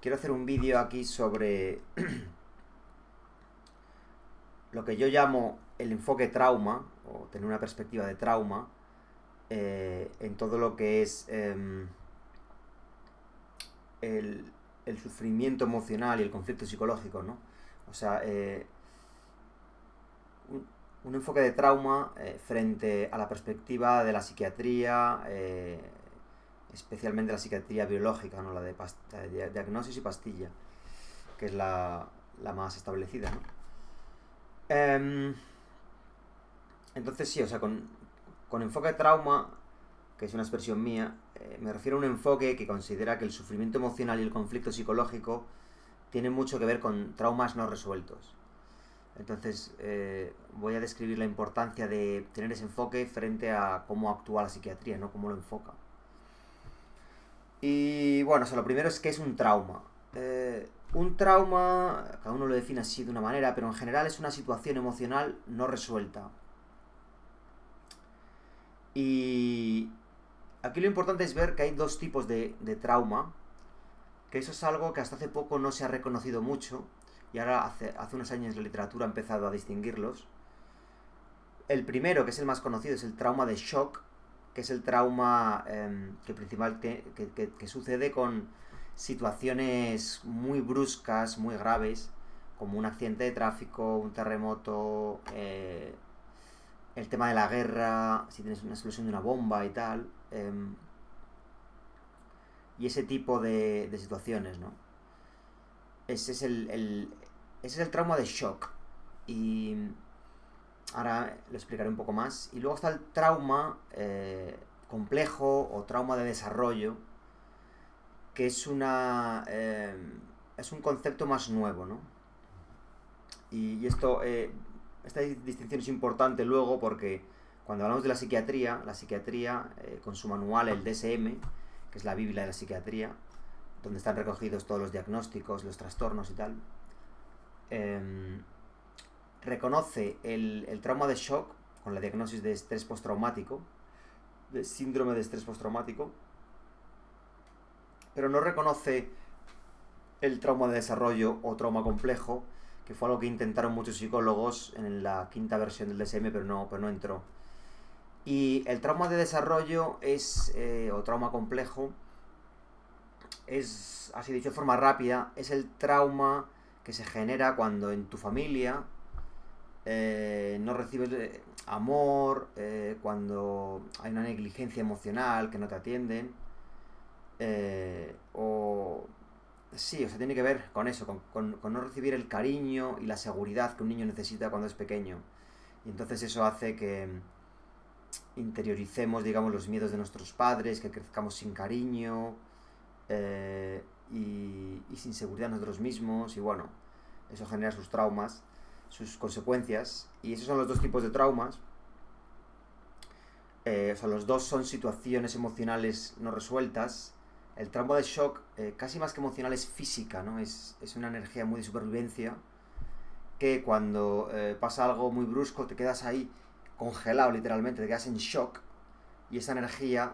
quiero hacer un vídeo aquí sobre lo que yo llamo el enfoque trauma, o tener una perspectiva de trauma, en todo lo que es el, el sufrimiento emocional y el conflicto psicológico, ¿no? O sea, un enfoque de trauma frente a la perspectiva de la psiquiatría, especialmente la psiquiatría biológica, ¿no? La de diagnosis y pastilla, que es la más establecida, ¿no? Entonces sí, o sea, con enfoque de trauma, que es una expresión mía, me refiero a un enfoque que considera que el sufrimiento emocional y el conflicto psicológico tienen mucho que ver con traumas no resueltos. Entonces voy a describir la importancia de tener ese enfoque frente a cómo actúa la psiquiatría, ¿no? Cómo lo enfoca. Y bueno, o sea, lo primero es que es un trauma. Un trauma, cada uno lo define así de una manera, pero en general es una situación emocional no resuelta. Y aquí lo importante es ver que hay dos tipos de trauma, que eso es algo que hasta hace poco no se ha reconocido mucho, y ahora hace unos años la literatura ha empezado a distinguirlos. El primero, que es el más conocido, es el trauma de shock, que es el trauma que sucede con situaciones muy bruscas, muy graves, como un accidente de tráfico, un terremoto, el tema de la guerra, si tienes una explosión de una bomba y tal, y ese tipo de situaciones, ¿no? Ese es ese es el trauma de shock. Y ahora lo explicaré un poco más. Y luego está el trauma complejo o trauma de desarrollo, que es un concepto más nuevo, ¿no? Y esta distinción es importante luego porque cuando hablamos de la psiquiatría con su manual, el DSM, que es la Biblia de la psiquiatría, donde están recogidos todos los diagnósticos, los trastornos y tal, reconoce el trauma de shock con la diagnosis de estrés postraumático, de síndrome de estrés postraumático, pero no reconoce el trauma de desarrollo o trauma complejo, que fue algo que intentaron muchos psicólogos en la quinta versión del DSM, pero no entró. Y el trauma de desarrollo o trauma complejo, es, así dicho de forma rápida, es el trauma que se genera cuando en tu familia no recibes amor, cuando hay una negligencia emocional, que no te atienden, o sí, o sea, tiene que ver con eso, con no recibir el cariño y la seguridad que un niño necesita cuando es pequeño. Y entonces eso hace que interioricemos, digamos, los miedos de nuestros padres, que crezcamos sin cariño y sin seguridad nosotros mismos. Y bueno, eso genera sus traumas, sus consecuencias. Y esos son los dos tipos de traumas. O sea, los dos son situaciones emocionales no resueltas. El trauma de shock, casi más que emocional, es física, ¿no? Es una energía muy de supervivencia que cuando pasa algo muy brusco te quedas ahí congelado literalmente, te quedas en shock y esa energía,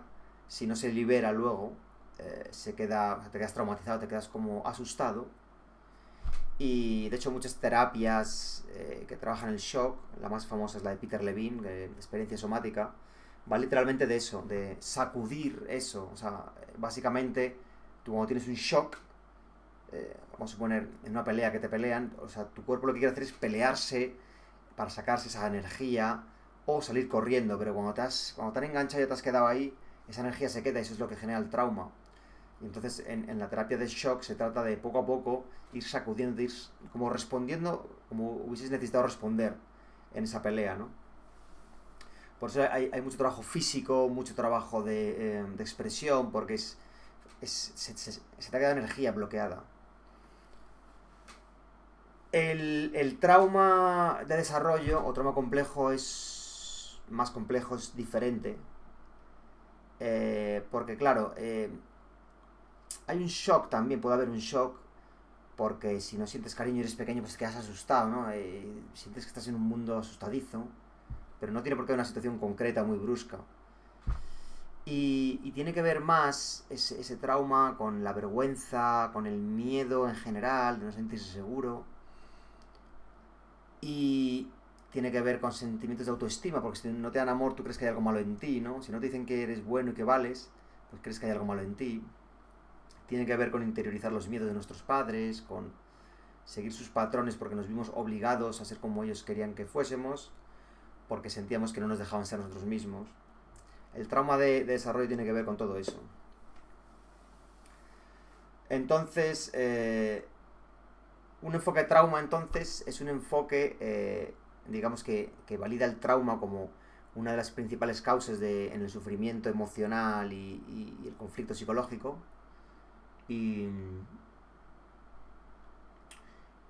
si no se libera luego, te quedas traumatizado, te quedas como asustado. Y de hecho muchas terapias que trabajan el shock, la más famosa es la de Peter Levine, de experiencia somática, va literalmente de eso, de sacudir eso. O sea, básicamente, tú cuando tienes un shock, vamos a suponer en una pelea que te pelean, o sea, tu cuerpo lo que quiere hacer es pelearse para sacarse esa energía o salir corriendo, pero cuando te han enganchado y te has quedado ahí, esa energía se queda y eso es lo que genera el trauma. Y entonces en la terapia de shock se trata de poco a poco ir sacudiendo, ir como respondiendo como hubieses necesitado responder en esa pelea, ¿no? Por eso hay mucho trabajo físico, mucho trabajo de expresión, porque se te ha quedado energía bloqueada. El trauma de desarrollo o trauma complejo es más complejo, es diferente. Porque claro, hay un shock también, puede haber un shock, porque si no sientes cariño y eres pequeño, pues te quedas asustado, ¿no? Sientes que estás en un mundo asustadizo, pero no tiene por qué una situación concreta muy brusca. Y tiene que ver más ese trauma con la vergüenza, con el miedo en general, de no sentirse seguro. Y tiene que ver con sentimientos de autoestima, porque si no te dan amor, tú crees que hay algo malo en ti, ¿no? Si no te dicen que eres bueno y que vales, pues crees que hay algo malo en ti. Tiene que ver con interiorizar los miedos de nuestros padres, con seguir sus patrones porque nos vimos obligados a ser como ellos querían que fuésemos, porque sentíamos que no nos dejaban ser nosotros mismos. El trauma de desarrollo tiene que ver con todo eso. Entonces, un enfoque de trauma entonces es un enfoque, digamos que valida el trauma como una de las principales causas en el sufrimiento emocional y el conflicto psicológico. Y,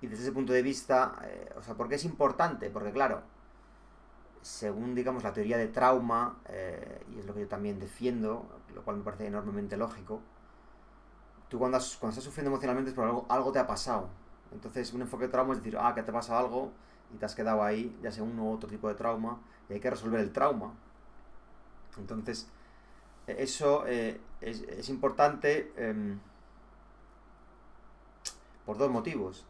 y desde ese punto de vista, o sea, ¿por qué es importante? Porque claro, según digamos la teoría de trauma, y es lo que yo también defiendo, lo cual me parece enormemente lógico, tú cuando estás sufriendo emocionalmente es porque algo te ha pasado. Entonces un enfoque de trauma es decir, que te pasa algo y te has quedado ahí, ya sea uno u otro tipo de trauma, y hay que resolver el trauma. Entonces, eso es importante por dos motivos.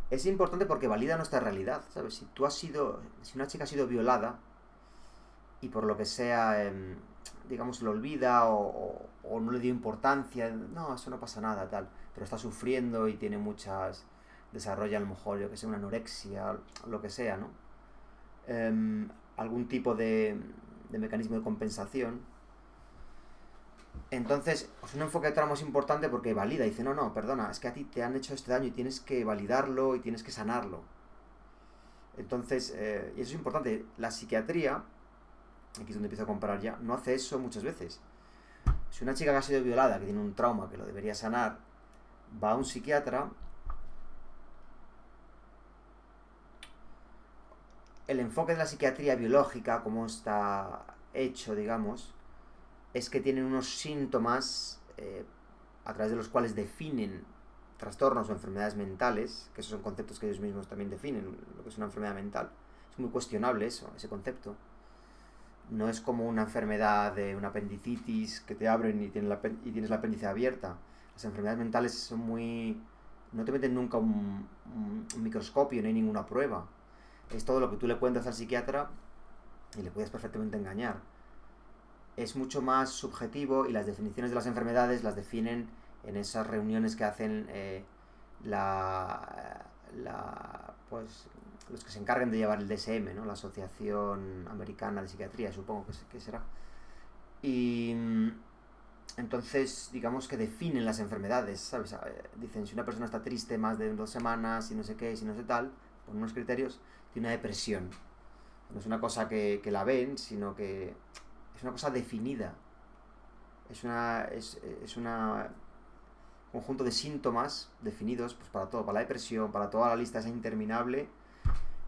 Es importante porque valida nuestra realidad, ¿sabes? Si una chica ha sido violada y por lo que sea, digamos, lo olvida o no le dio importancia, no, eso no pasa nada, tal, pero está sufriendo y tiene desarrolla a lo mejor, yo que sé, una anorexia, lo que sea, ¿no? Algún tipo de mecanismo de compensación. Entonces, pues un enfoque de trauma es importante porque valida, dice, no, perdona, es que a ti te han hecho este daño y tienes que validarlo y tienes que sanarlo. Entonces, y eso es importante, la psiquiatría, aquí es donde empiezo a comparar ya, no hace eso muchas veces. Si una chica que ha sido violada, que tiene un trauma que lo debería sanar, va a un psiquiatra, el enfoque de la psiquiatría biológica, como está hecho, digamos, es que tienen unos síntomas a través de los cuales definen trastornos o enfermedades mentales, que esos son conceptos que ellos mismos también definen, lo que es una enfermedad mental. Es muy cuestionable eso, ese concepto. No es como una enfermedad de una apendicitis que te abren y tienes la apéndice abierta. Las enfermedades mentales son muy... No te meten nunca un microscopio, no hay ninguna prueba. Es todo lo que tú le cuentas al psiquiatra y le puedes perfectamente engañar. Es mucho más subjetivo y las definiciones de las enfermedades las definen en esas reuniones que hacen pues los que se encargan de llevar el DSM, ¿no? La Asociación Americana de Psiquiatría, supongo que será. Y entonces, digamos que definen las enfermedades, ¿sabes? Dicen, si una persona está triste más de 2 semanas y no sé qué, si no sé tal, con unos criterios, tiene una depresión. No es una cosa que la ven, sino que es una cosa definida. Es una conjunto de síntomas definidos pues para todo, para la depresión, para toda la lista esa interminable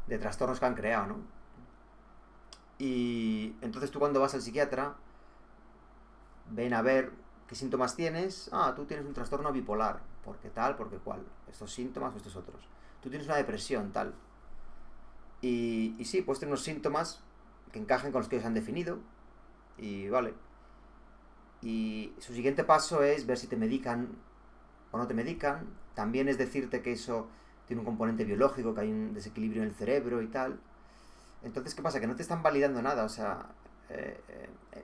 de trastornos que han creado, ¿no? Y entonces tú cuando vas al psiquiatra, ven a ver qué síntomas tienes. Tú tienes un trastorno bipolar. ¿Por qué tal? ¿Por qué cuál? Estos síntomas o estos otros. Tú tienes una depresión, tal. Y sí, puedes tener unos síntomas que encajen con los que ellos han definido. Y vale. Y su siguiente paso es ver si te medican o no te medican. También es decirte que eso tiene un componente biológico, que hay un desequilibrio en el cerebro y tal. Entonces, ¿qué pasa? Que no te están validando nada, o sea,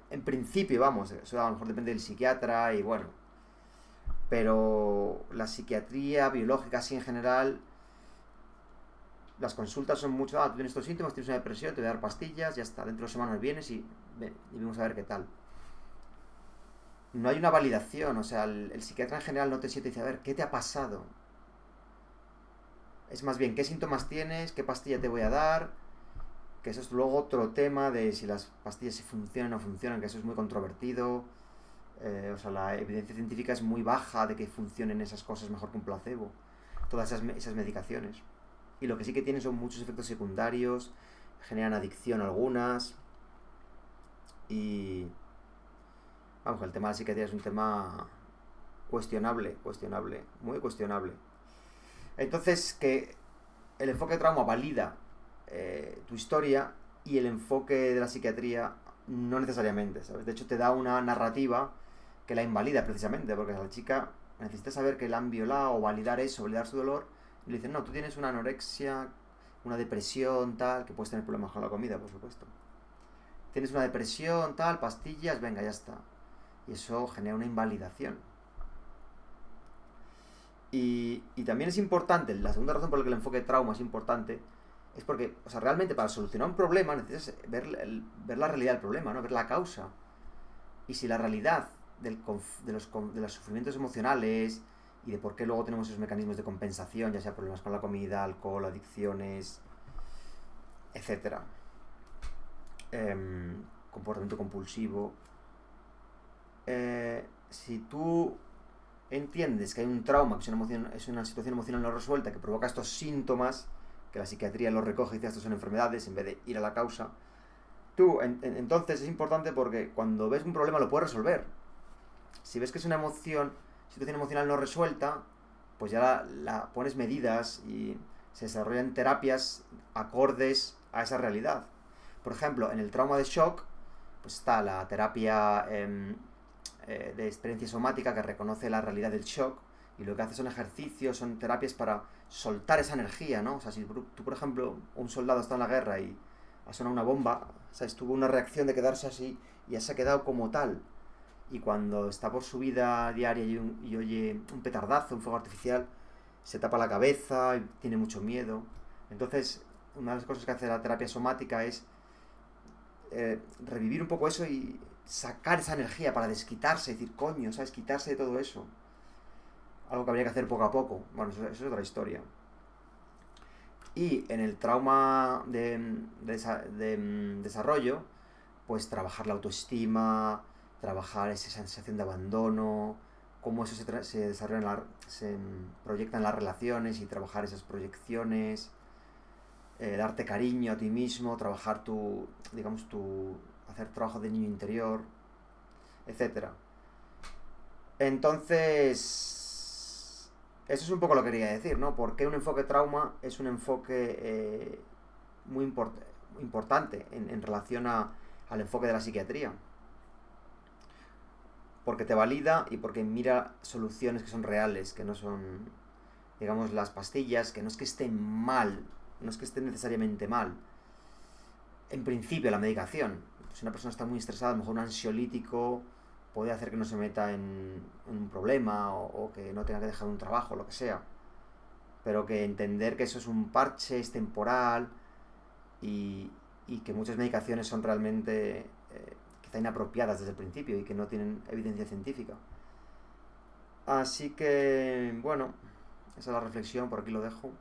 en principio, vamos, eso a lo mejor depende del psiquiatra y bueno, pero la psiquiatría biológica así en general, las consultas son mucho, tú tienes estos síntomas, tienes una depresión, te voy a dar pastillas, ya está, dentro de 2 semanas vienes y vamos a ver qué tal. No hay una validación, o sea, el psiquiatra en general no te siente y dice, a ver, ¿qué te ha pasado? Es más bien, ¿qué síntomas tienes? ¿Qué pastilla te voy a dar? Que eso es luego otro tema de si las pastillas si funcionan o no funcionan, que eso es muy controvertido. O sea, la evidencia científica es muy baja de que funcionen esas cosas mejor que un placebo. Todas esas medicaciones. Y lo que sí que tienen son muchos efectos secundarios, generan adicción algunas. Y vamos, el tema de la psiquiatría es un tema cuestionable, muy cuestionable. Entonces, que el enfoque de trauma valida tu historia y el enfoque de la psiquiatría no necesariamente, ¿sabes? De hecho, te da una narrativa que la invalida precisamente, porque la chica necesita saber que la han violado o validar eso, validar su dolor, y le dicen, no, tú tienes una anorexia, una depresión, tal, que puedes tener problemas con la comida, por supuesto. Tienes una depresión, tal, pastillas, venga, ya está. Y eso genera una invalidación. Y también es importante, la segunda razón por la que el enfoque de trauma es importante, es porque, o sea, realmente para solucionar un problema necesitas ver la realidad del problema, ¿no? Ver la causa. Y si la realidad de los sufrimientos emocionales y de por qué luego tenemos esos mecanismos de compensación, ya sea problemas con la comida, alcohol, adicciones, etcétera, comportamiento compulsivo, si tú entiendes que hay un trauma, que es una situación emocional no resuelta que provoca estos síntomas, que la psiquiatría los recoge y dice estos son enfermedades en vez de ir a la causa, entonces es importante porque cuando ves un problema lo puedes resolver. Si ves que es una situación emocional no resuelta, pues ya la pones medidas y se desarrollan terapias acordes a esa realidad. Por ejemplo, en el trauma de shock, pues está la terapia de experiencia somática que reconoce la realidad del shock y lo que hace son ejercicios, son terapias para soltar esa energía, ¿no? O sea, si tú, por ejemplo, un soldado está en la guerra y ha sonado una bomba, ¿sabes? Tuvo una reacción de quedarse así y ya se ha quedado como tal. Y cuando está por su vida diaria y oye un petardazo, un fuego artificial, se tapa la cabeza y tiene mucho miedo. Entonces, una de las cosas que hace la terapia somática es revivir un poco eso y sacar esa energía para desquitarse, decir, coño, ¿sabes? Quitarse de todo eso. Algo que habría que hacer poco a poco. Bueno, eso es otra historia. Y en el trauma de desarrollo, pues trabajar la autoestima, trabajar esa sensación de abandono, cómo eso se desarrolla, se proyecta en las relaciones y trabajar esas proyecciones, darte cariño a ti mismo, trabajar hacer trabajo de niño interior, etcétera. Entonces, eso es un poco lo que quería decir, ¿no? Porque un enfoque trauma es un enfoque muy importante en relación al enfoque de la psiquiatría. Porque te valida y porque mira soluciones que son reales, que no son, digamos, las pastillas, que no es que estén mal, no es que estén necesariamente mal. En principio, la medicación. Si una persona está muy estresada, a lo mejor un ansiolítico puede hacer que no se meta en un problema o que no tenga que dejar un trabajo, lo que sea. Pero que entender que eso es un parche, es temporal y que muchas medicaciones son realmente quizá inapropiadas desde el principio y que no tienen evidencia científica. Así que, bueno, esa es la reflexión, por aquí lo dejo.